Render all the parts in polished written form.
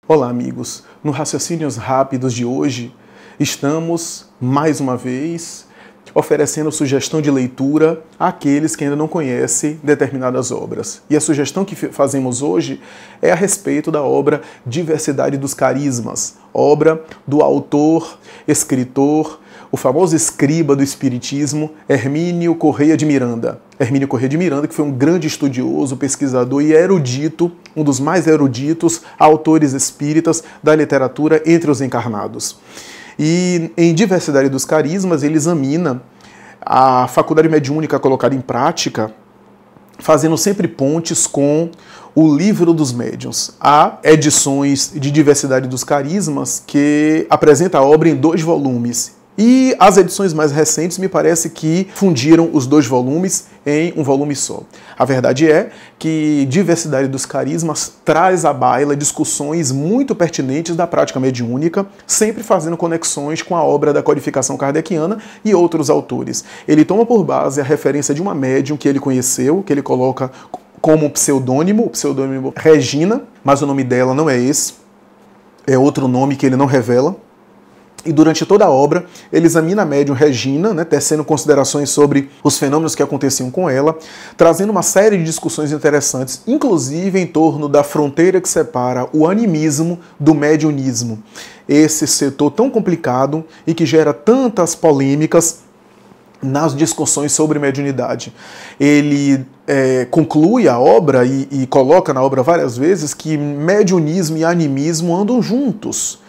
Olá, amigos. No Raciocínios Rápidos de hoje, estamos, mais uma vez, oferecendo sugestão de leitura àqueles que ainda não conhecem determinadas obras. E a sugestão que fazemos hoje é a respeito da obra Diversidade dos Carismas, obra do autor, escritor, o famoso escriba do Espiritismo, Hermínio Correia de Miranda. Hermínio Correia de Miranda, que foi um grande estudioso, pesquisador e erudito, um dos mais eruditos autores espíritas da literatura entre os encarnados. E em Diversidade dos Carismas, ele examina a faculdade mediúnica colocada em prática, fazendo sempre pontes com o Livro dos Médiuns. Há edições de Diversidade dos Carismas que apresenta a obra em 2 volumes. E as edições mais recentes me parece que fundiram os 2 volumes em um volume só. A verdade é que Diversidade dos Carismas traz à baila discussões muito pertinentes da prática mediúnica, sempre fazendo conexões com a obra da codificação kardeciana e outros autores. Ele toma por base a referência de uma médium que ele conheceu, que ele coloca como pseudônimo, o pseudônimo Regina, mas o nome dela não é esse, é outro nome que ele não revela. E durante toda a obra, ele examina a médium Regina, tecendo considerações sobre os fenômenos que aconteciam com ela, trazendo uma série de discussões interessantes, inclusive em torno da fronteira que separa o animismo do mediunismo. Esse setor tão complicado e que gera tantas polêmicas nas discussões sobre mediunidade. Ele conclui a obra e coloca na obra várias vezes que mediunismo e animismo andam juntos.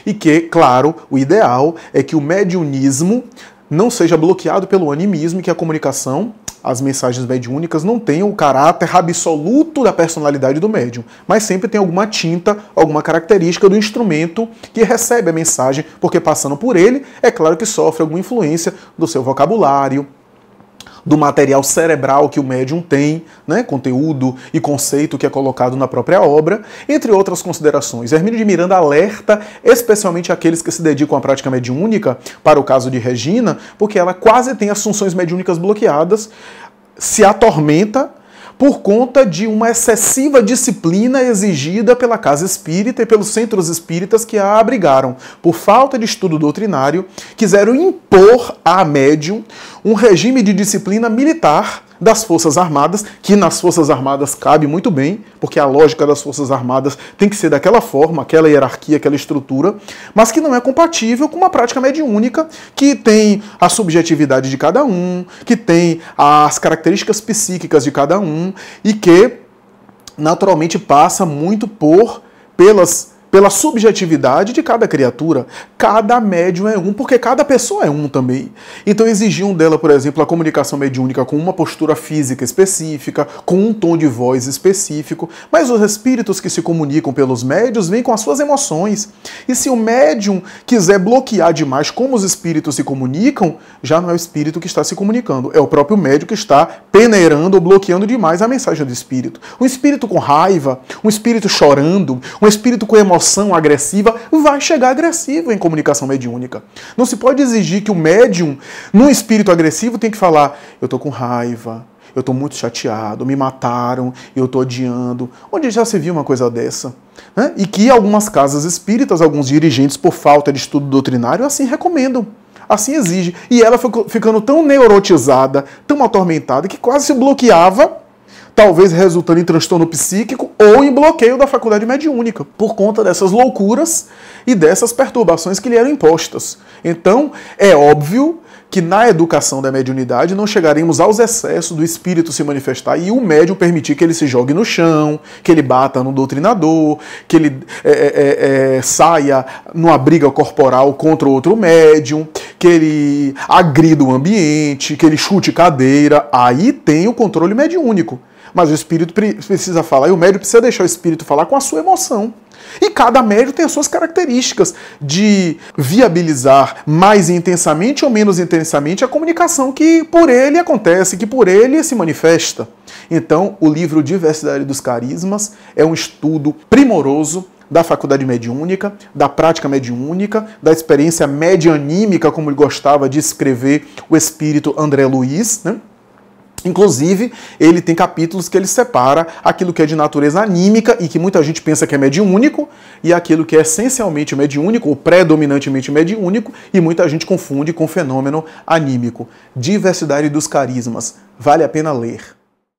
E que, claro, o ideal é que o mediunismo não seja bloqueado pelo animismo e que a comunicação, as mensagens mediúnicas, não tenham o caráter absoluto da personalidade do médium, mas sempre tem alguma tinta, alguma característica do instrumento que recebe a mensagem, porque passando por ele, é claro que sofre alguma influência do seu vocabulário, do material cerebral que o médium tem, conteúdo e conceito que é colocado na própria obra, entre outras considerações. Hermínio de Miranda alerta especialmente aqueles que se dedicam à prática mediúnica, para o caso de Regina, porque ela quase tem as funções mediúnicas bloqueadas, se atormenta por conta de uma excessiva disciplina exigida pela casa espírita e pelos centros espíritas que a abrigaram. Por falta de estudo doutrinário, quiseram impor à médium um regime de disciplina militar das Forças Armadas, que nas Forças Armadas cabe muito bem, porque a lógica das Forças Armadas tem que ser daquela forma, aquela hierarquia, aquela estrutura, mas que não é compatível com uma prática mediúnica que tem a subjetividade de cada um, que tem as características psíquicas de cada um e que naturalmente passa muito pela subjetividade de cada criatura. Cada médium é um, porque cada pessoa é um também. Então exigiam dela, por exemplo, a comunicação mediúnica com uma postura física específica, com um tom de voz específico, mas os espíritos que se comunicam pelos médiuns vêm com as suas emoções. E se o médium quiser bloquear demais como os espíritos se comunicam, já não é o espírito que está se comunicando, é o próprio médium que está peneirando ou bloqueando demais a mensagem do espírito. Um espírito com raiva, um espírito chorando, um espírito com emoção agressiva, vai chegar agressivo em comunicação mediúnica. Não se pode exigir que o médium, num espírito agressivo, tem que falar: eu tô com raiva, eu tô muito chateado, me mataram, eu tô odiando. Onde já se viu uma coisa dessa? E que algumas casas espíritas, alguns dirigentes, por falta de estudo doutrinário, assim recomendam. Assim exige. E ela foi ficando tão neurotizada, tão atormentada, que quase se bloqueava, talvez resultando em transtorno psíquico ou em bloqueio da faculdade mediúnica, por conta dessas loucuras e dessas perturbações que lhe eram impostas. Então, é óbvio que na educação da mediunidade não chegaremos aos excessos do espírito se manifestar e o médium permitir que ele se jogue no chão, que ele bata no doutrinador, que ele saia numa briga corporal contra outro médium, que ele agrida o ambiente, que ele chute cadeira. Aí tem o controle mediúnico. Mas o espírito precisa falar, e o médium precisa deixar o espírito falar com a sua emoção. E cada médium tem as suas características de viabilizar mais intensamente ou menos intensamente a comunicação que por ele acontece, que por ele se manifesta. Então, o livro Diversidade dos Carismas é um estudo primoroso da faculdade mediúnica, da prática mediúnica, da experiência medianímica, como ele gostava de escrever o espírito André Luiz, Inclusive, ele tem capítulos que ele separa aquilo que é de natureza anímica e que muita gente pensa que é mediúnico, e aquilo que é essencialmente mediúnico, ou predominantemente mediúnico, e muita gente confunde com fenômeno anímico. Diversidade dos carismas. Vale a pena ler.